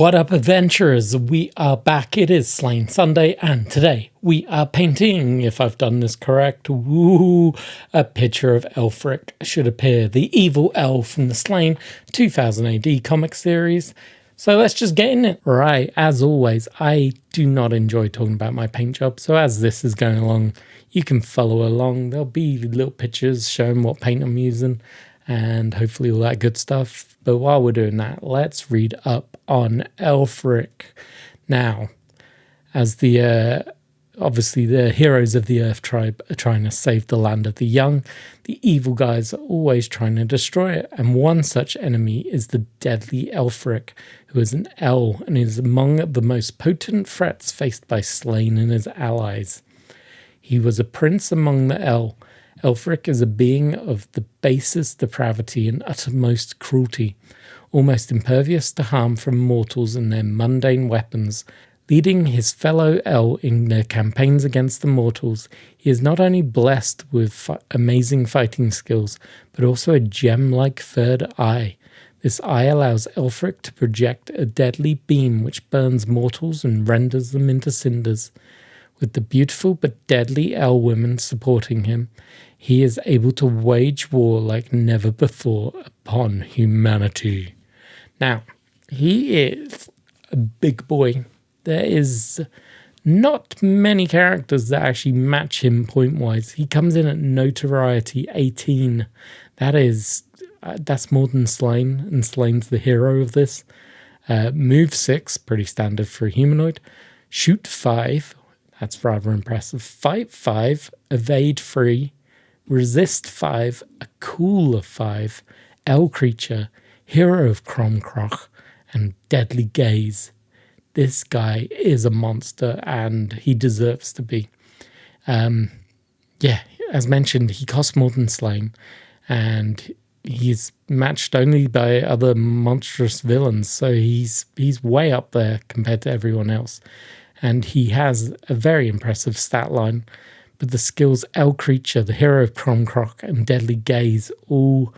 What up, adventurers? We are back. It is Slaine Sunday, and today we are painting, if I've done this correct, a picture of Elfric should appear, the evil elf from the Slaine 2000 AD comic series. So let's just get in it. Right, as always, I do not enjoy talking about my paint job, so as this is going along, you can follow along. There'll be little pictures showing what paint I'm using, and hopefully all that good stuff. But while we're doing that, let's read up on Elfric. Now, as the obviously the heroes of the Earth tribe are trying to save the land of the young, the evil guys are always trying to destroy it. And one such enemy is the deadly Elfric, who is an El and is among the most potent threats faced by Slaine and his allies. He was a prince among the El. Elfric is a being of the basest depravity and uttermost cruelty, almost impervious to harm from mortals and their mundane weapons. Leading his fellow El in their campaigns against the mortals, he is not only blessed with amazing fighting skills, but also a gem-like third eye. This eye allows Elfric to project a deadly beam which burns mortals and renders them into cinders. With the beautiful but deadly El women supporting him, he is able to wage war like never before upon humanity. Now, he is a big boy. There is not many characters that actually match him point-wise. He comes in at notoriety 18. That's more than Slaine, and Slaine's the hero of this. Move 6, pretty standard for a humanoid. Shoot 5, that's rather impressive. Fight 5, evade 3, resist 5, a cool of 5, El creature, hero of crom-cruach, and deadly gaze. This guy is a monster, and he deserves to be. As mentioned, he costs more than Slaine, and he's matched only by other monstrous villains, so he's way up there compared to everyone else. And he has a very impressive stat line, but the skills El creature, the hero of crom-cruach, and deadly gaze all,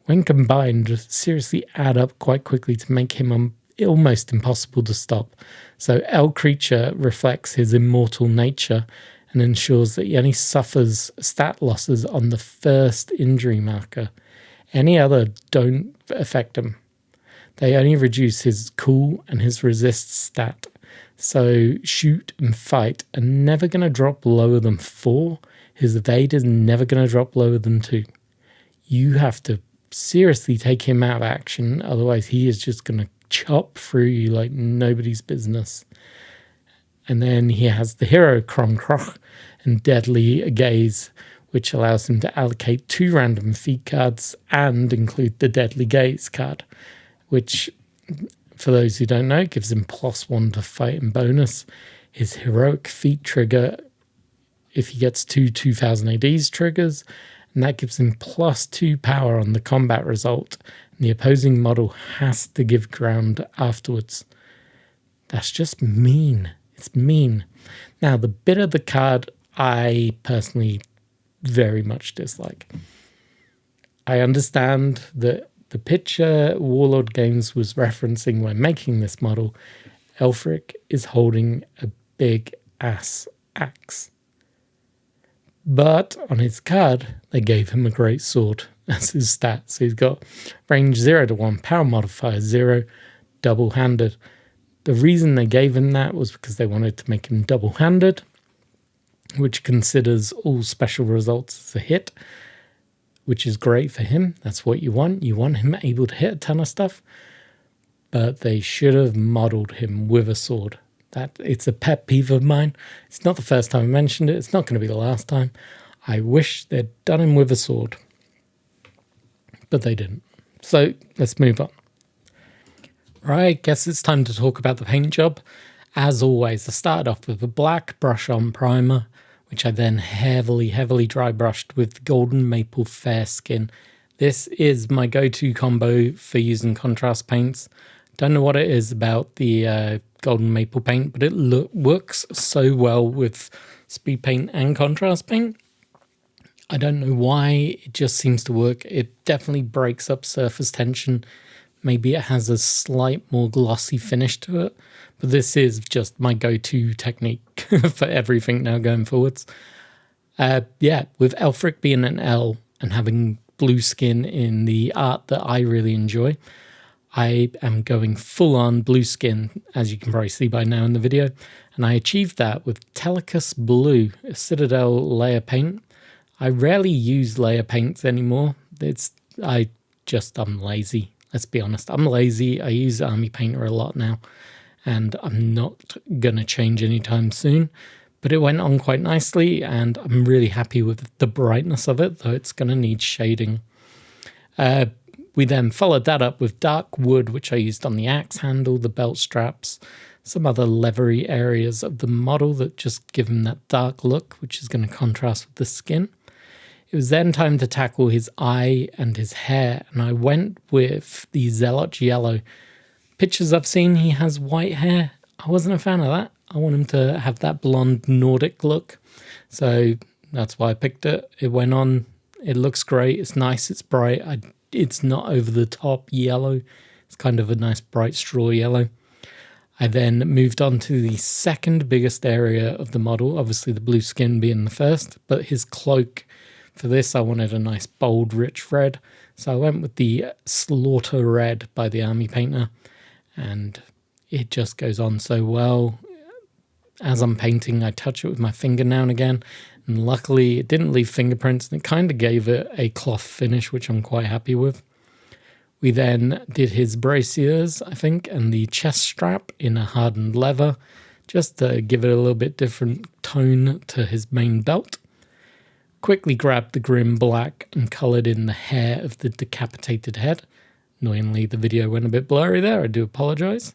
when combined, seriously add up quite quickly to make him almost impossible to stop. So El creature reflects his immortal nature and ensures that he only suffers stat losses on the first injury marker. Any other don't affect him. They only reduce his cool and his resist stat. So shoot and fight are never going to drop lower than 4. His evade is never going to drop lower than 2. You have to seriously take him out of action, otherwise he is just going to chop through you like nobody's business. And then he has the hero crom-cruach and deadly gaze, which allows him to allocate 2 random feat cards and include the deadly gaze card, which, for those who don't know, gives him +1 to fight and bonus. His heroic feat trigger if he gets 2 2000 ADs triggers, and that gives him +2 power on the combat result, and the opposing model has to give ground afterwards. That's just mean. It's mean. Now, the bit of the card I personally very much dislike. I understand that the picture Warlord Games was referencing when making this model, Elfric is holding a big ass axe. But on his card, they gave him a great sword as his stat. So he's got range 0 to 1, power modifier 0, double-handed. The reason they gave him that was because they wanted to make him double-handed, which considers all special results as a hit, which is great for him. That's what you want. You want him able to hit a ton of stuff, but they should have modeled him with a sword. It's a pet peeve of mine. It's not the first time I mentioned it. It's not going to be the last time. I wish they'd done him with a sword, but they didn't. So let's move on. Right, guess it's time to talk about the paint job. As always, I started off with a black brush-on primer, which I then heavily dry brushed with golden maple fair skin. This is my go-to combo for using contrast paints. Don't know what it is about the golden maple paint, but it works so well with speed paint and contrast paint. I don't know why, it just seems to work. It definitely breaks up surface tension Maybe it has a slight more glossy finish to it, but this is just my go-to technique for everything now going forwards. Yeah, with Elfric being an L and having blue skin in the art that I really enjoy, I am going full-on blue skin, as you can probably see by now in the video, and I achieved that with Telecus Blue, a Citadel layer paint. I rarely use layer paints anymore. I'm lazy. Let's be honest. I'm lazy. I use Army Painter a lot now, and I'm not going to change anytime soon. But it went on quite nicely, and I'm really happy with the brightness of it, though it's going to need shading. We then followed that up with dark wood, which I used on the axe handle, the belt straps, some other leathery areas of the model that just give him that dark look, which is going to contrast with the skin. It was then time to tackle his eye and his hair, and I went with the Zealot Yellow. Pictures I've seen, he has white hair. I wasn't a fan of that. I want him to have that blonde Nordic look. So that's why I picked it. It went on. It looks great. It's nice. It's bright. It's not over the top yellow. It's kind of a nice bright straw yellow. I then moved on to the second biggest area of the model, obviously the blue skin being the first, but his cloak. For this, I wanted a nice, bold, rich red. So I went with the Slaughter Red by the Army Painter, and it just goes on so well. As I'm painting, I touch it with my finger now and again, and luckily it didn't leave fingerprints, and it kind of gave it a cloth finish, which I'm quite happy with. We then did his brassiers, I think, and the chest strap in a hardened leather, just to give it a little bit different tone to his main belt. Quickly grabbed the grim black and coloured in the hair of the decapitated head. Annoyingly, the video went a bit blurry there. I do apologise.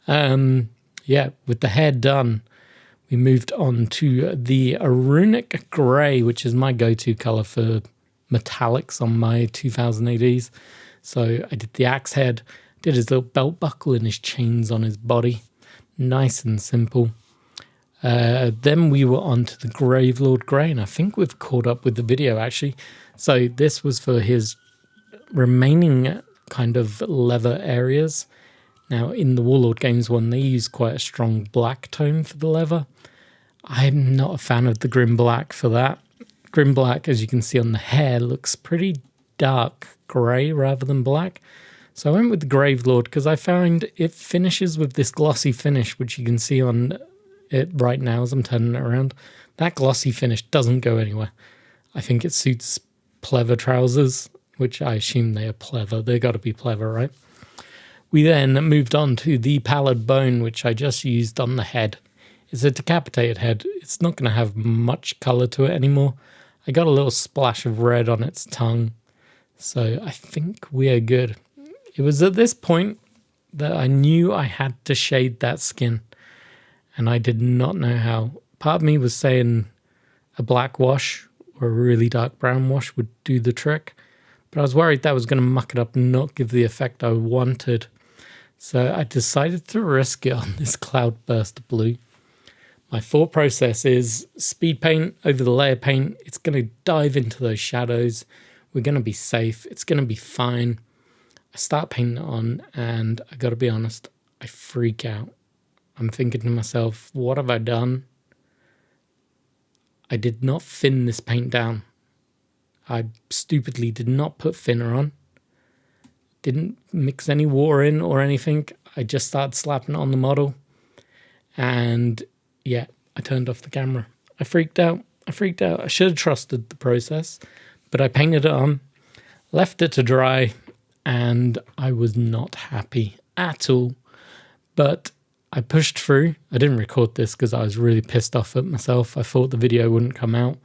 Yeah, with the hair done, we moved on to the runic grey, which is my go-to colour for metallics on my 2000 ADs. So I did the axe head, did his little belt buckle and his chains on his body. Nice and simple. Then we were on to the Gravelord Grey, and I think we've caught up with the video actually. So this was for his remaining kind of leather areas. Now in the Warlord Games one, they use quite a strong black tone for the leather. I'm not a fan of the grim black for that. Grim black, as you can see on the hair, looks pretty dark grey rather than black. So I went with the Gravelord because I found it finishes with this glossy finish, which you can see on it right now as I'm turning it around. That glossy finish doesn't go anywhere. I think it suits pleather trousers, which I assume they are pleather. They got to be pleather, right? We then moved on to the pallid bone, which I just used on the head. It's a decapitated head. It's not going to have much colour to it anymore. I got a little splash of red on its tongue, so I think we are good. It was at this point that I knew I had to shade that skin, and I did not know how. Part of me was saying a black wash or a really dark brown wash would do the trick, but I was worried that was going to muck it up and not give the effect I wanted. So I decided to risk it on this cloudburst blue. My thought process is speed paint over the layer paint. It's going to dive into those shadows. We're going to be safe. It's going to be fine. I start painting it on, and I got to be honest, I freak out. I'm thinking to myself, what have I done? I did not thin this paint down. I stupidly did not put thinner on. Didn't mix any water in or anything. I just started slapping it on the model. And yeah, I turned off the camera. I freaked out. I should have trusted the process, but I painted it on, left it to dry, and I was not happy at all. But I pushed through. I didn't record this because I was really pissed off at myself. I thought the video wouldn't come out.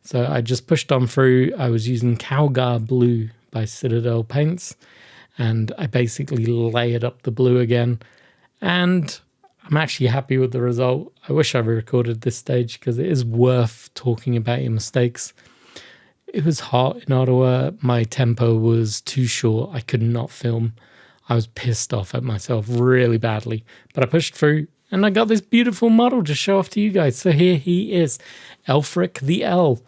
So I just pushed on through. I was using Calgar Blue by Citadel Paints, and I basically layered up the blue again. And I'm actually happy with the result. I wish I recorded this stage because it is worth talking about your mistakes. It was hot in Ottawa. My tempo was too short. I could not film. I was pissed off at myself really badly. But I pushed through, and I got this beautiful model to show off to you guys. So here he is, Elfric the L.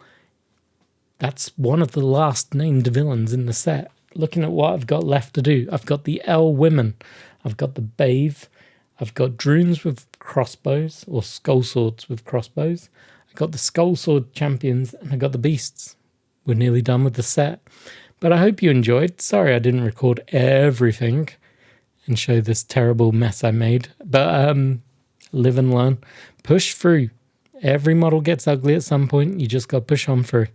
That's one of the last named villains in the set. looking at what I've got left to do. I've got the L women. I've got the Bathe. I've got Drones with crossbows, or skull swords with crossbows. I've got the skull sword champions, and I got the beasts. We're nearly done with the set. But I hope you enjoyed. Sorry I didn't record everything and show this terrible mess I made. But live and learn. Push through. Every model gets ugly at some point. You just got to push on through.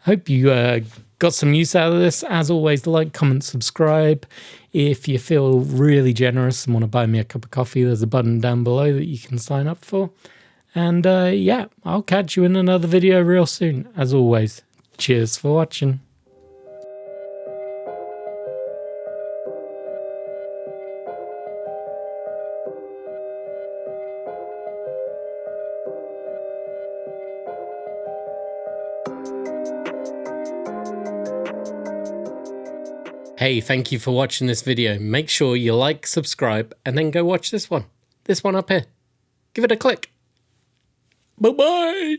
Hope you got some use out of this. As always, like, comment, subscribe. If you feel really generous and want to buy me a cup of coffee, there's a button down below that you can sign up for. And yeah, I'll catch you in another video real soon. As always, cheers for watching. Hey, thank you for watching this video. Make sure you like, subscribe, and then go watch this one. This one up here. Give it a click. Bye-bye.